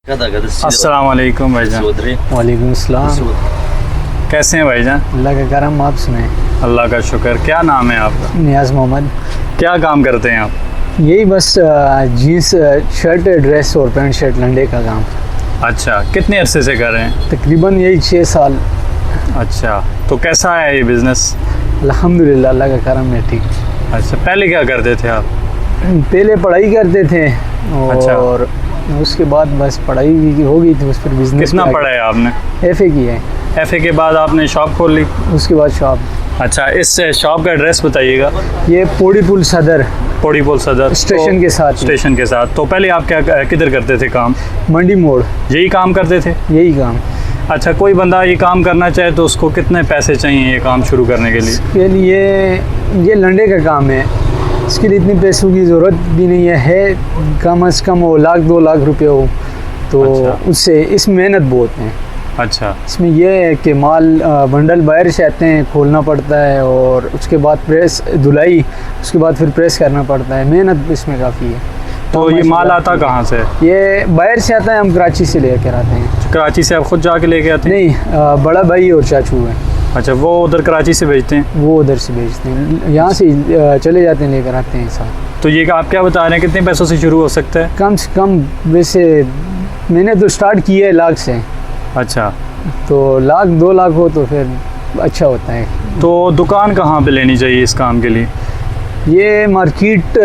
अस्सलाम वालेकुम भाईजान। वालेकुम अस्सलाम। कैसे हैं भाईजान? अल्लाह का करम, आप सुनाएं। अल्लाह का शुक्र। क्या नाम है आपका? नियाज़ मोहम्मद। क्या काम करते हैं आप? यही बस जीन्स शर्ट ड्रेस और पैंट शर्ट लंडे का काम। अच्छा, कितने अरसे से कर रहे हैं? तकरीबन यही 6 साल। अच्छा, तो कैसा है ये बिज़नेस? अल्हम्दुलिल्लाह, अल्लाह का करम है, ठीक। अच्छा, पहले क्या करते थे आप? पहले पढ़ाई करते थे अच्छा। और उसके बाद बस पढ़ाई भी हो गई थी, उस पर बिजनेस। कितना पढ़ा है आपने? FA की है। FA के बाद आपने शॉप खोल ली? उसके बाद शॉप। अच्छा, इस शॉप का एड्रेस बताइएगा। ये पौड़ी पुल सदर, पौड़ी पुल सदर स्टेशन के साथ। स्टेशन के साथ। तो पहले आप क्या किधर करते थे काम? मंडी मोड़। यही काम करते थे? यही काम। अच्छा, कोई बंदा ये काम करना चाहे तो उसको कितने पैसे चाहिए ये काम शुरू करने के लिए? इसके लिए ये लंडे का काम है, इसके लिए इतने पैसों की ज़रूरत भी नहीं है कम से कम वो 1-2 लाख रुपए हो तो। अच्छा। उससे इस मेहनत बहुत है। अच्छा। इसमें यह है कि माल बंडल बाहर से आते हैं, खोलना पड़ता है और उसके बाद प्रेस धुलाई, उसके बाद फिर प्रेस करना पड़ता है। मेहनत इसमें काफ़ी है। तो ये माल आता कहाँ से? ये बाहर से आता है, हम कराची से लेकर आते हैं। कराची से आप खुद जाके लेके आते हैं? नहीं, बड़ा भाई और चाचू है। अच्छा, वो उधर कराची से भेजते हैं? वो उधर से भेजते हैं, यहाँ से चले जाते हैं, लेकर आते हैं साथ। तो ये आप क्या बता रहे हैं, कितने पैसों से शुरू हो सकता है? कम से कम वैसे मैंने तो स्टार्ट किया है 1 लाख से। अच्छा, तो 1-2 लाख हो तो फिर अच्छा होता है। तो दुकान कहाँ पे लेनी चाहिए इस काम के लिए? ये मार्केट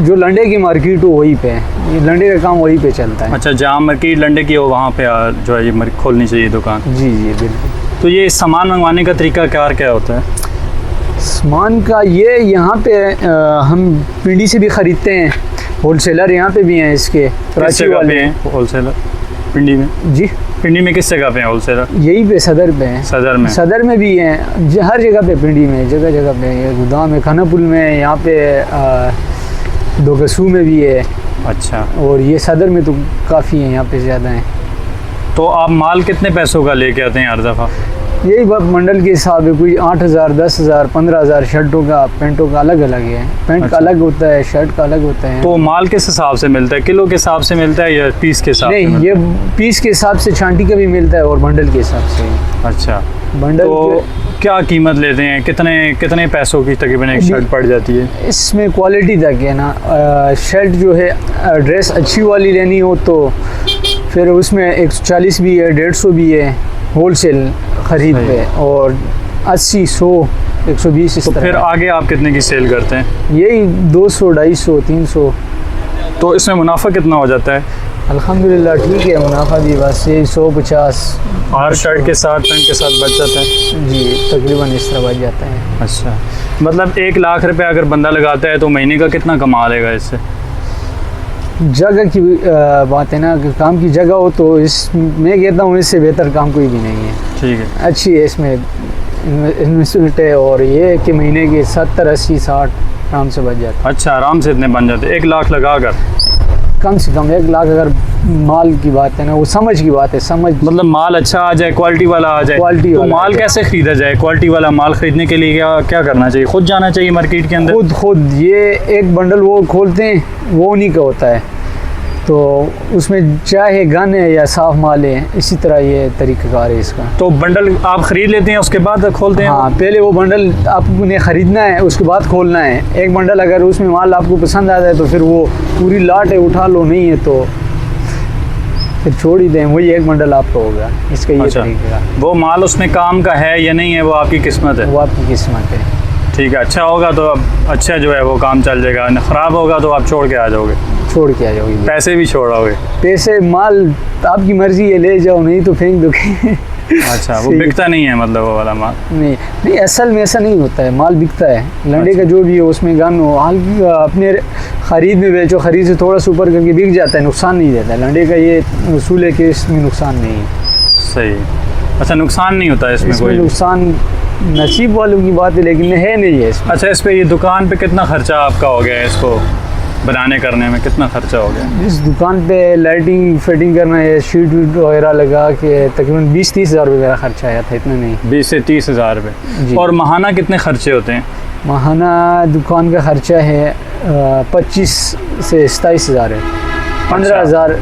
जो लंडे की मार्केट हो वहीं पे है, ये लंडे का काम वहीं पे चलता है। अच्छा, जहाँ मार्केट लंडे की हो वहाँ पे जो है ये खोलनी चाहिए दुकान? जी जी बिल्कुल। तो ये सामान मंगवाने का तरीका क्या होता है? सामान का ये यहाँ पे हम पिंडी से भी ख़रीदते हैं, होलसेलर यहाँ पे भी हैं इसके, कराची वाले हैं होलसेलर पिंडी में? जी, पिंडी में किस जगह पे है होलसेलर? यही पे सदर पे है। सदर में भी हैं, हर जगह पे पिंडी में, जगह जगह पे ये गोदाम है, खानापुल में, यहाँ पे दोगसू में भी है। अच्छा। और ये सदर में तो काफ़ी है, यहाँ पे ज़्यादा है। तो आप माल कितने पैसों का लेके आते हैं हर दफ़ा? यही बात मंडल के हिसाब है, कोई 8,000, 10,000, 15,000। शर्टों का पेंटों का अलग अलग है। पेंट अच्छा। का अलग होता है, शर्ट का अलग होता है। तो माल किस हिसाब से मिलता है? किलो के हिसाब से मिलता है या पीस के हिसाब से? नहीं, ये पीस के हिसाब से छांटी का भी मिलता है और बंडल के हिसाब से। अच्छा, बंडल तो क्या कीमत लेते हैं? कितने पैसों की तकरीबन एक शर्ट पड़ जाती है? इसमें क्वालिटी तक है ना। शर्ट जो है ड्रेस अच्छी वाली लेनी हो तो फिर उसमें 140 भी है, 150 भी है होलसेल ख़रीद पे, और 80, 100, 120 इस तो तरह। फिर आगे आप कितने की सेल करते हैं? यही 200, 250, 300। तो इसमें मुनाफा कितना हो जाता है? अल्हम्दुलिल्लाह ठीक है, मुनाफा भी बस यही 150। हर शर्ट के साथ पैंट के साथ बच जाता है? जी, तकरीबन इस तरह बच जाता है। अच्छा, मतलब 1 लाख रुपए अगर बंदा लगाता है तो महीने का कितना कमा लेगा इससे? जगह की बात है ना, कि काम की जगह हो तो इस मैं कहता हूँ इससे बेहतर काम कोई भी नहीं है। ठीक है, अच्छी है, इसमें इन्वेस्टमेंट है, और ये है कि महीने के 70, 80, 60 आराम से बच जाता है। अच्छा, आराम से इतने बन जाते? 1 लाख लगा कर कम से कम 1 लाख। अगर माल की बात है ना, वो समझ की बात है, समझ मतलब माल अच्छा आ जाए, क्वालिटी वाला आ जाए। क्वालिटी तो वाला माल कैसे खरीदा जाए? क्वालिटी वाला माल खरीदने के लिए क्या करना चाहिए? खुद जाना चाहिए मार्केट के अंदर? खुद ये एक बंडल वो खोलते हैं, वो उन्हीं का होता है, तो उसमें चाहे गन है या साफ माल है, इसी तरह ये तरीक़ाकार है इसका। तो बंडल आप ख़रीद लेते हैं, उसके बाद खोलते हैं? हाँ, पहले वो बंडल आपने ख़रीदना है, उसके बाद खोलना है। एक बंडल अगर उसमें माल आपको पसंद आता है तो फिर वो पूरी लाट है, उठा लो, नहीं है तो फिर छोड़ ही दें, वही एक बंडल आपका होगा। इसका ये अच्छा, तरीका। वो माल उसमें काम का है या नहीं है वो आपकी किस्मत है? वो आपकी किस्मत है। ठीक है, अच्छा होगा तो अब अच्छा जो है वो काम चल जाएगा, ख़राब होगा तो आप छोड़ के आ जाओगे? छोड़ के आ जाओगे, पैसे भी छोड़ोगे? पैसे माल आपकी मर्जी है, ले जाओ, नहीं तो फेंक दोगे। अच्छा, वो बिकता नहीं है मतलब वो वाला माल? नहीं, असल में ऐसा नहीं होता है, माल बिकता है। लंडे का जो भी है उसमें गन हो, अपने ख़रीद में बेचो, ख़रीद से थोड़ा सा ऊपर करके बिक जाता है, नुकसान नहीं देता है। लंडे का ये उसूल है कि इसमें नुकसान नहीं है। सही। अच्छा, नुकसान नहीं होता है इसमें कोई? नुकसान नसीब वालों की बात है, लेकिन है नहीं है इसमें। अच्छा, इस पे ये दुकान पे कितना खर्चा आपका हो गया है? इसको बनाने करने में कितना खर्चा हो गया? इस दुकान पे लाइटिंग फिटिंग करना है, शीट वगैरह लगा के तकरीबन 20-30 हज़ार रुपये का खर्चा आया था, इतना नहीं। 20 से 30 हज़ार रुपये। और माहाना कितने खर्चे होते हैं? माहाना दुकान का खर्चा है 25 से 27 हज़ार है। 15 हज़ार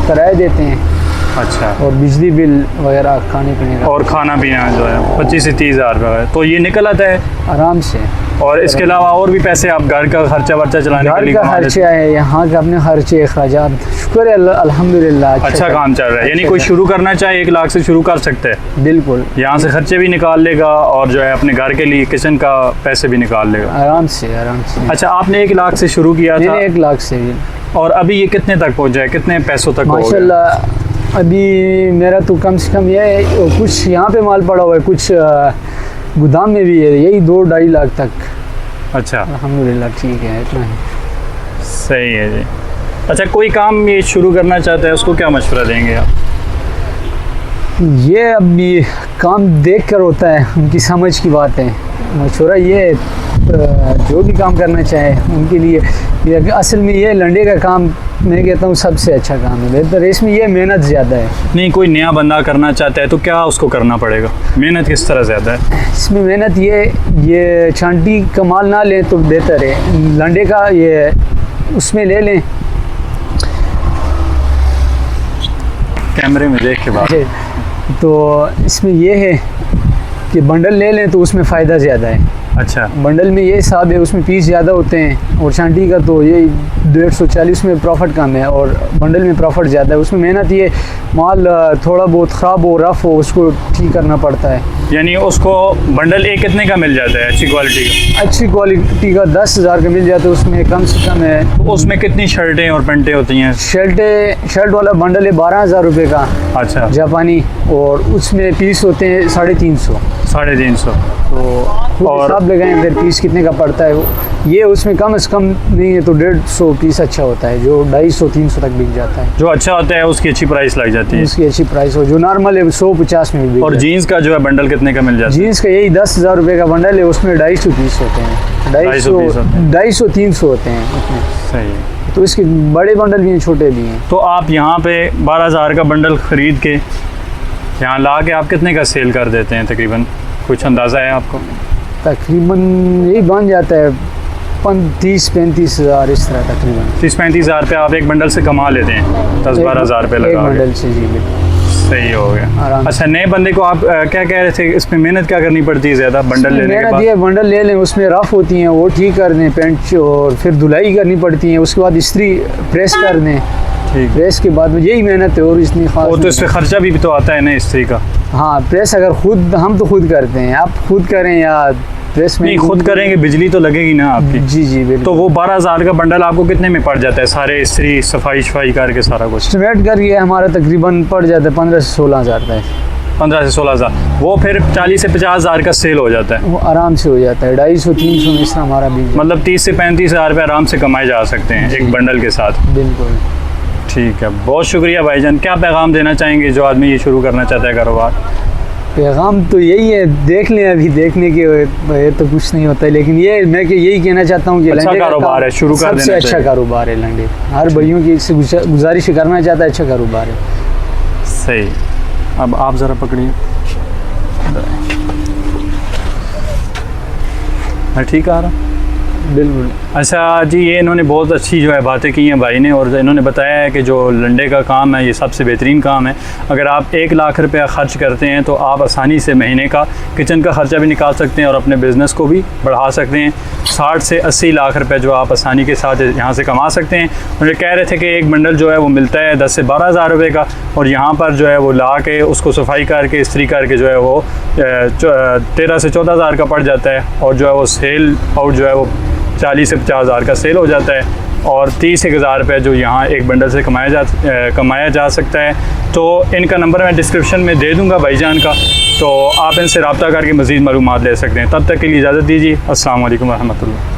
किराया देते हैं अच्छा। और बिजली बिल वगैरह खाने पीने का और खाना पीना जो है 25 से 30 हज़ार रुपये है, तो ये निकल आता है। आराम से। और इसके अलावा और भी पैसे आप घर का खर्चा वर्चा चलाने के घर लिए का कमा लेते खर्चा है, यहाँ के अपने खर्चे अखराजात, शुक्र है अल्हम्दुलिल्लाह अच्छा काम चल रहा है। यानी कोई शुरू करना चाहे 1 लाख से शुरू कर सकते हैं। बिल्कुल, यहाँ से खर्चे भी निकाल लेगा और जो है अपने घर के लिए किचन का पैसे भी निकाल लेगा आराम से आराम से। अच्छा, आपने 1 लाख से शुरू किया था, 1 लाख से भी। और अभी ये कितने तक पहुँचा है, कितने पैसों तक हो गया? माशाल्लाह अभी मेरा तो कम से कम ये है, कुछ यहाँ पे माल पड़ा हुआ है, कुछ गोदाम में भी है, यही 2-2.5 लाख तक। अच्छा, अल्हम्दुलिल्लाह ठीक है, इतना है। सही है जी। अच्छा, कोई काम ये शुरू करना चाहता है उसको क्या मशवरा देंगे आप? ये अभी काम देख कर होता है, उनकी समझ की बात है। मशवरा ये है, जो भी काम करना चाहे उनके लिए ये असल में ये लंडे का काम मैं कहता हूँ सबसे अच्छा काम है, बेहतर है। इसमें ये मेहनत ज़्यादा है। नहीं, कोई नया बंदा करना चाहता है तो क्या उसको करना पड़ेगा? मेहनत किस तरह ज़्यादा है? इसमें मेहनत ये छांटी का माल ना लें तो बेहतर है, लंडे का ये उसमें ले लें। कैमरे में देख के बात। तो इसमें ये है कि बंडल ले लें तो उसमें फ़ायदा ज़्यादा है। अच्छा, बंडल में ये हिसाब है, उसमें पीस ज़्यादा होते हैं, और छांटी का तो ये 150-40 में प्रॉफिट कम है और बंडल में प्रॉफिट ज़्यादा है। उसमें मेहनत ये माल थोड़ा बहुत ख़राब हो, रफ़ हो, उसको ठीक करना पड़ता है। यानी उसको बंडल एक कितने का मिल जाता है अच्छी क्वालिटी का? अच्छी क्वालिटी का 10,000 का मिल जाता है, उसमें कम से कम है। तो उसमें कितनी शर्टें और पैंटें होती हैं? शर्ट वाला बंडल है 12,000 रुपये का अच्छा, जापानी, और उसमें पीस होते हैं 350। 350। तो और हिसाब लगाएं फिर पीस कितने का पड़ता है वो। ये उसमें कम से कम नहीं है तो 150 पीस अच्छा होता है, जो 250-300 तक बिक जाता है। जो अच्छा होता है उसकी अच्छी प्राइस लग जाती है। उसकी अच्छी प्राइस हो, जो नॉर्मल है 150 में भी बिक और जाता है। जीन्स का जो है बंडल कितने का मिल जाता है? जीन्स का यही 10,000 रुपये का बंडल है, उसमें 250 पीस होते हैं, 250-300 होते हैं उसमें। सही है। तो इसके बड़े बंडल भी हैं, छोटे भी हैं। तो आप यहाँ पे 12,000 का बंडल ख़रीद के यहाँ ला के आप कितने का सेल कर देते हैं तकरीबन? कुछ अंदाज़ा है आपको? तकरीबन यही बन जाता है 30-35 हज़ार इस तरह तकरीबन। 30-35 हज़ार पे आप एक बंडल से कमा लेते हैं, 10-12 हज़ार रुपये एक लगा के। बंडल से, जी बिल्कुल सही हो गया। आराम। अच्छा, नए बंदे को आप क्या कह रहे थे, इसमें मेहनत क्या करनी पड़ती है ज़्यादा बंडल लेने के मेहनत बाद? ये बंडल ले लें, उसमें रफ़ होती हैं वो ठीक कर दें पेंट, और फिर धुलाई करनी पड़ती है, उसके बाद इस्त्री प्रेस कर दें। ठीक। प्रेस के बाद यही मेहनत है और इतनी खास वो तो नहीं इसमें खर्चा भी तो आता है ना इस्त्री का? है। हाँ, प्रेस अगर खुद हम तो खुद करते हैं, आप खुद करें या प्रेस में नहीं, खुद करेंगे बिजली तो लगेगी ना आपकी। जी जी बिल्कुल। तो वो 12,000 का बंडल आपको कितने में पड़ जाता है, सारे इस्त्री सफाई करके सारा कुछ? एस्टिमेट करके हमारा तकरीबन पड़ जाता है 15 से 16 हज़ार तक। 15 से 16 हज़ार। वो फिर 40 से 50 हज़ार का सेल हो जाता है। वो आराम से हो जाता है, 250-300 में इस तरह हमारा बिल। मतलब 30 से 35 हज़ार रुपये आराम से कमाए जा सकते हैं एक बंडल के साथ। बिल्कुल। ठीक है, बहुत शुक्रिया भाईजान। क्या पैगाम देना चाहेंगे जो आदमी ये शुरू करना चाहता है कारोबार? पैगाम तो यही है, देख लें, अभी देखने के ये तो कुछ नहीं होता है, लेकिन ये मैं यही कहना चाहता हूँ कि अच्छा लंडे का कारोबार है, शुरू कर देना सबसे अच्छा चाहिए। कारोबार है लंडे। हर भाइयों की इससे गुजारिश करना चाहता है, अच्छा कारोबार है। सही। अब आप ज़रा पकड़िए। मैं ठीक आ रहा हूँ? बिल्कुल। अच्छा जी, ये इन्होंने बहुत अच्छी जो है बातें की हैं भाई ने, और इन्होंने बताया है कि जो लंडे का काम है ये सबसे बेहतरीन काम है। अगर आप 1 लाख रुपया खर्च करते हैं तो आप आसानी से महीने का किचन का ख़र्चा भी निकाल सकते हैं और अपने बिज़नेस को भी बढ़ा सकते हैं। 60 से 80 लाख रुपए जो आप आसानी के साथ यहाँ से कमा सकते हैं। मुझे कह रहे थे कि एक बंडल जो है वो मिलता है 10 से 12 हज़ार रुपये का, और यहाँ पर जो है वो ला के उसको सफाई करके इस्त्री करके जो है वो 13 से 14 हज़ार का पड़ जाता है, और जो है वो सेल आउट जो है वो 40 से 50 हज़ार का सेल हो जाता है, और 30 हज़ार रुपये जो यहाँ एक बंडल से कमाया जा सकता है। तो इनका नंबर मैं डिस्क्रिप्शन में दे दूँगा भाईजान का, तो आप इनसे रब्ता करके मज़ीद मालूमात ले सकते हैं। तब तक के लिए इजाज़त दीजिए। अस्सलाम वालेकुम रहमतुल्लाह।